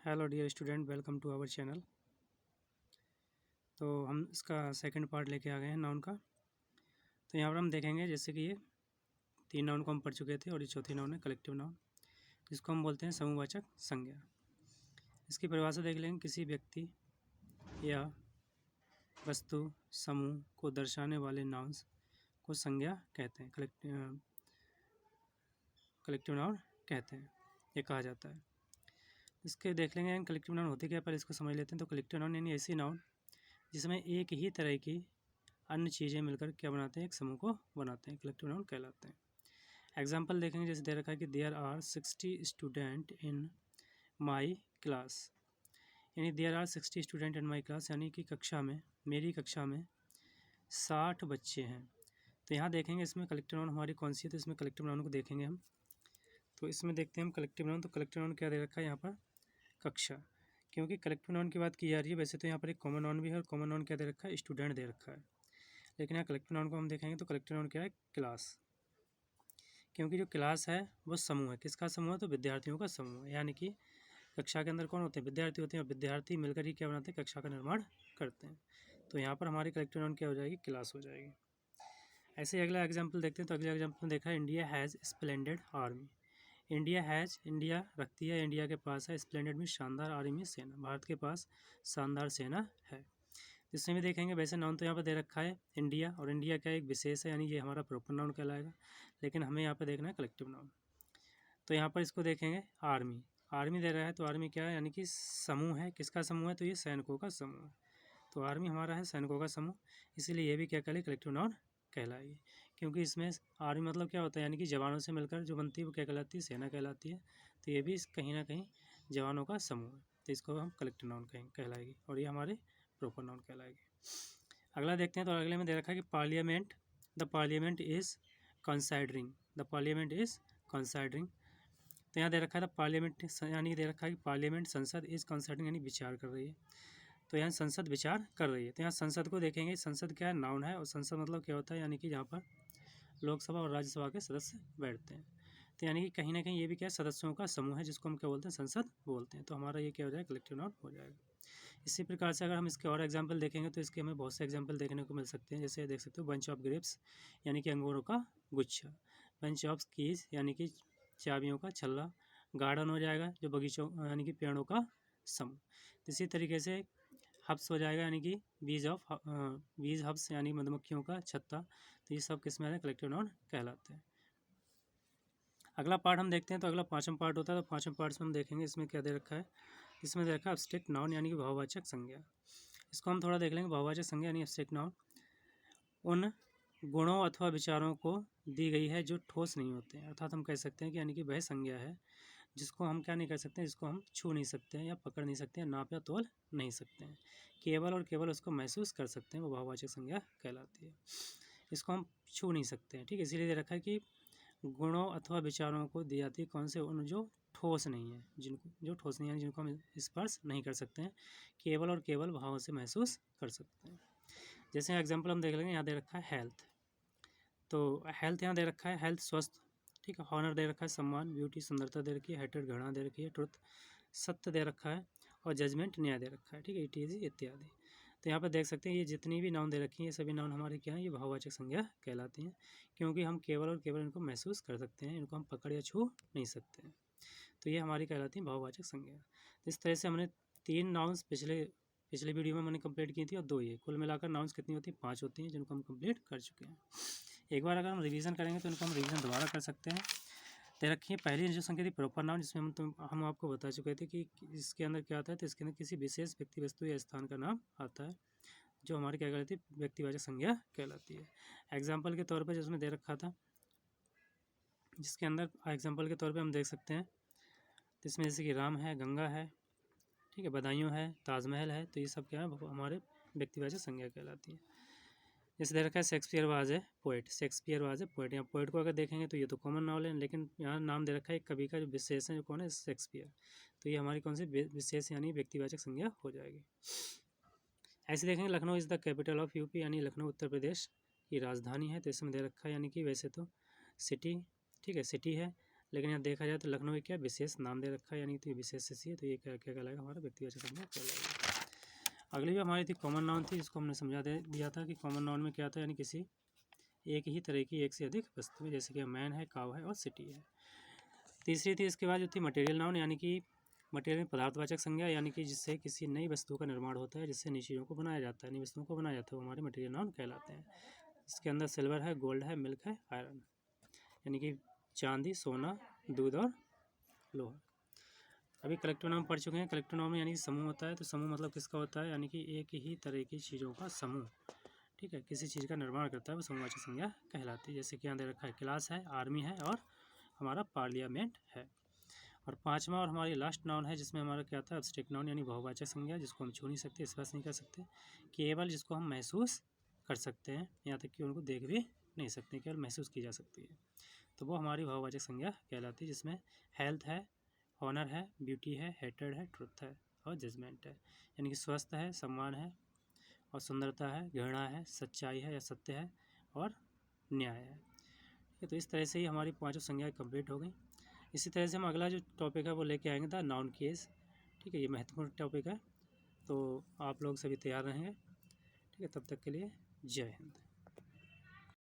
Hello dear student, welcome to our channel. तो हम इसका सेकंड पार्ट लेके आ गए हैं नाउन का। तो यहाँ पर हम देखेंगे जैसे कि ये तीन नाउन को हम पढ़ चुके थे और ये चौथी नाउन है कलेक्टिव नाउन, जिसको हम बोलते हैं समूहवाचक संज्ञा। इसकी परिभाषा देख लेंगे, किसी व्यक्ति या वस्तु समूह को दर्शाने वाले नाउन्स को संज्ञा कहते हैं, कलेक्टिव नाउन कहते हैं, ये कहा जाता है। इसके देख लेंगे कलेक्टिव नाउन होते क्या, पर इसको समझ लेते हैं। तो कलेक्टिव नाउन यानी ऐसी नाउन जिसमें एक ही तरह की अन्य चीज़ें मिलकर क्या बनाते हैं, एक समूह को बनाते हैं, कलेक्टिव नाउन कहलाते हैं। एग्जाम्पल देखेंगे, जैसे दे रखा है कि there are 60 student in my class, यानी there are 60 student in my class, यानी कि कक्षा में, मेरी कक्षा में 60 बच्चे हैं। तो यहाँ देखेंगे इसमें कलेक्टिव नाउन हमारी कौन सी है, तो इसमें कलेक्टिव नाउन को देखेंगे हम। तो इसमें देखते हैं हम कलेक्टिव नाउन। तो कलेक्टिव नाउन क्या दे रखा है यहाँ पर, कक्षा, क्योंकि कलेक्टिव नाउन की बात की जा रही है। वैसे तो यहाँ पर एक कॉमन नाउन भी है, और कॉमन नाउन क्या दे रखा है, स्टूडेंट दे रखा है। लेकिन यहाँ कलेक्टिव नाउन को हम देखेंगे तो कलेक्टिव नाउन क्या है, क्लास, क्योंकि जो क्लास है वो समूह है। किसका समूह है, तो विद्यार्थियों का समूह है। यानी कि कक्षा के अंदर कौन होते हैं, विद्यार्थी होते हैं, और विद्यार्थी मिलकर ही क्या बनाते हैं, कक्षा का निर्माण करते हैं। तो यहाँ पर हमारी कलेक्टिव नाउन क्या हो जाएगी, क्लास हो जाएगी। ऐसे ही अगला एग्जाम्पल देखते हैं। तो अगले एग्जाम्पल में देखा है, India has splendid army. India has, India रखती है, इंडिया के पास है, स्प्लेंडेड में शानदार, आर्मी में सेना, भारत के पास शानदार सेना है। इसमें भी देखेंगे, वैसे नाउन तो यहाँ पर दे रखा है इंडिया, और इंडिया क्या एक विशेष है, यानी ये हमारा प्रॉपर नाउन कहलाएगा। लेकिन हमें यहाँ पर देखना है कलेक्टिव नाउन। तो यहाँ पर इसको देखेंगे, आर्मी, आर्मी दे रहा है, तो आर्मी क्या है, यानी कि समूह है। किसका समूह है, तो ये सैनिकों का समूह है। तो आर्मी हमारा है सैनिकों का समूह, इसीलिए ये भी क्या कहलाए, कलेक्टिव नाउन कहलाएगी। क्योंकि इसमें आर्मी मतलब क्या होता है, यानी कि जवानों से मिलकर जो बनती है वो क्या कहलाती है, सेना कहलाती है। तो ये भी कहीं ना कहीं जवानों का समूह है, तो इसको हम कलेक्टिव नाउन कहलाएगी, और ये हमारे प्रॉपर नाउन कहलाएगी। अगला देखते हैं। तो अगले में दे रखा है कि parliament, the parliament is considering, the parliament is considering. तो यहाँ दे रखा है, द पार्लियामेंट, यानी दे रखा है कि पार्लियामेंट, संसद, इज़ कंसाइडरिंग, यानी विचार कर रही है। तो यहाँ संसद विचार कर रही है। तो यहाँ संसद को देखेंगे, संसद क्या है, नाउन है, और संसद मतलब क्या होता है, यानी कि जहाँ पर लोकसभा और राज्यसभा के सदस्य बैठते हैं। तो यानी कि कहीं ना कहीं ये भी क्या है, सदस्यों का समूह है, जिसको हम क्या बोलते हैं, संसद बोलते हैं। तो हमारा ये क्या हो जाएगा, कलेक्टिव नाउन हो जाएगा। इसी प्रकार से अगर हम इसके और एग्जाम्पल देखेंगे तो इसके हमें बहुत से एग्जाम्पल देखने को मिल सकते हैं। जैसे देख सकते हो, बंच ऑफ ग्रेप्स, यानी कि अंगूरों का गुच्छा, बंच ऑफ कीज, यानी कि चाबियों का छल्ला, गार्डन हो जाएगा जो बगीचों, यानी कि पेड़ों का समूह। इसी तरीके से हब्स हो जाएगा, यानी कि बीज हब्स, यानी मधुमक्खियों का छत्ता। तो ये सब किस में है, कलेक्टिव नाउन कहलाते हैं। अगला पार्ट हम देखते हैं। तो अगला पांचवा पार्ट होता है। तो पांचवें पार्ट में हम देखेंगे इसमें क्या दे रखा है, इसमें दे रखा है एब्स्ट्रैक्ट नाउन, यानी कि भाववाचक संज्ञा। इसको हम थोड़ा देख लेंगे। भाववाचक संज्ञा यानी एब्स्ट्रैक्ट नाउन उन गुणों अथवा विचारों को दी गई है जो ठोस नहीं होते हैं, अर्थात हम कह सकते हैं कि यानी कि वह संज्ञा है जिसको हम क्या नहीं कर सकते, जिसको हम छू नहीं सकते हैं, या पकड़ नहीं सकते हैं, नाप या तोल नहीं सकते हैं, केवल और केवल उसको महसूस कर सकते हैं, वो भाववाचक संज्ञा कहलाती है। इसको हम छू नहीं सकते हैं, ठीक है। इसीलिए दे रखा है कि गुणों अथवा विचारों को दी जाती है कौन से, उन जो ठोस नहीं है, जो ठोस नहीं है, जिनको हम स्पर्श नहीं कर सकते हैं, केवल और केवल भावों से महसूस कर सकते हैं। जैसे एग्जाम्पल हम देख लेंगे, यहाँ दे रखा है हेल्थ। तो हेल्थ यहाँ दे रखा है, हेल्थ स्वस्थ, ठीक है। हॉनर दे रखा है, सम्मान, ब्यूटी सुंदरता दे रखी है, हेटेड घृणा दे रखी है, ट्रुथ सत्य दे रखा है, और जजमेंट न्याय दे रखा है, ठीक है, इटीजी इत्यादि। तो यहाँ पर देख सकते हैं ये जितनी भी नाउन दे रखी हैं, ये सभी नाउन हमारे क्या हैं, ये भाववाचक संज्ञा कहलाती हैं, क्योंकि हम केवल और केवल इनको महसूस कर सकते हैं, इनको हम पकड़ या छू नहीं सकते हैं। तो ये हमारी कहलाती है भाववाचक संज्ञा। तो इस तरह से हमने 3 नाउन्स पिछले वीडियो में मैंने कंप्लीट की थी, और 2 ये, कुल मिलाकर नाउन्स कितनी होती है, 5 होती हैं, जिनको हम कंप्लीट कर चुके हैं। एक बार अगर हम रिवीजन करेंगे तो इनको हम रिवीजन दोबारा कर सकते हैं। दे रखी है पहली जो संख्या थी प्रॉपर नाउन, जिसमें हम आपको बता चुके थे कि इसके अंदर क्या आता है, तो इसके अंदर किसी विशेष व्यक्ति, वस्तु या स्थान का नाम आता है, जो हमारी क्या कहलाती है, व्यक्तिवाचक संज्ञा कहलाती है। एग्जाम्पल के तौर पर जिसमें दे रखा था, जिसके अंदर एग्जाम्पल के तौर पर हम देख सकते हैं, तो इसमें जैसे कि राम है, गंगा है, ठीक है, बदायूं है, ताजमहल है, तो ये सब क्या है, हमारे व्यक्तिवाचक संज्ञा कहलाती है। जैसे दे रखा है Shakespeare was a poet, Shakespeare was a poet. यहाँ पोएट को अगर देखेंगे तो ये तो कॉमन नाउन है, लेकिन यहाँ नाम दे रखा है एक कवि का जो विशेष है, जो कौन है, शेक्सपियर। तो ये हमारी कौन सी विशेष यानी व्यक्तिवाचक संज्ञा हो जाएगी। ऐसे देखेंगे, Lucknow is the capital of UP, यानी लखनऊ उत्तर प्रदेश की राजधानी है। तो इसमें दे रखा है, यानी कि वैसे तो सिटी, ठीक है, सिटी है, लेकिन यहाँ देखा जाए तो लखनऊ एक क्या विशेष नाम दे रखा है, यानी तो ये विशेष से है, तो ये क्या क्या कहलाएगा, हमारा व्यक्तिवाचक संज्ञा कहलाएगा। अगली भी हमारी थी कॉमन नाउन थी, जिसको हमने समझा दिया था कि कॉमन नाउन में क्या था, यानी किसी एक ही तरह की एक से अधिक वस्तु, जैसे कि मैन है, काव है और सिटी है। तीसरी थी इसके बाद जो थी मटेरियल नाउन, यानी कि मटेरियल में पदार्थवाचक संज्ञा, यानी कि जिससे किसी नई वस्तु का निर्माण होता है, जिससे नई चीज़ों को बनाया जाता है, नई वस्तुओं को बनाया जाता है, वो हमारे मटेरियल नाउन कहलाते हैं। इसके अंदर सिल्वर है, गोल्ड है, मिल्क है, आयरन, यानी कि चांदी, सोना, दूध और लोहा। अभी कलेक्टिव नाउन पढ़ चुके हैं। कलेक्टिव नाउन में यानी समूह होता है, तो समूह मतलब किसका होता है, यानी कि एक ही तरह की चीज़ों का समूह, ठीक है, किसी चीज़ का निर्माण करता है, वो समूहवाचक संज्ञा कहलाती है। जैसे कि यहाँ दे रखा है क्लास है, आर्मी है और हमारा पार्लियामेंट है। और पांचवा और हमारी लास्ट नाउन है, जिसमें हमारा क्या था, एब्स्ट्रैक्ट नाउन, यानी बहुवाचक संज्ञा, जिसको हम छू नहीं सकते, स्पर्श नहीं कर सकते, केवल जिसको हम महसूस कर सकते हैं, यहाँ तक कि उनको देख भी नहीं सकते, केवल महसूस की जा सकती है, तो वो हमारी बहुवाचक संज्ञा कहलाती है। जिसमें हेल्थ है, ऑनर है, ब्यूटी है, हेटेड है, ट्रुथ है और जजमेंट है, यानी कि स्वस्थ है, सम्मान है और सुंदरता है, घृणा है, सच्चाई है या सत्य है और न्याय है। ठीक है, तो इस तरह से ही हमारी पांचों संज्ञाएं कंप्लीट हो गई। इसी तरह से हम अगला जो टॉपिक है वो लेके आएंगे द नाउन केस। ठीक है, ये महत्वपूर्ण टॉपिक है, तो आप लोग सभी तैयार रहेंगे। ठीक है, तब तक के लिए जय हिंद।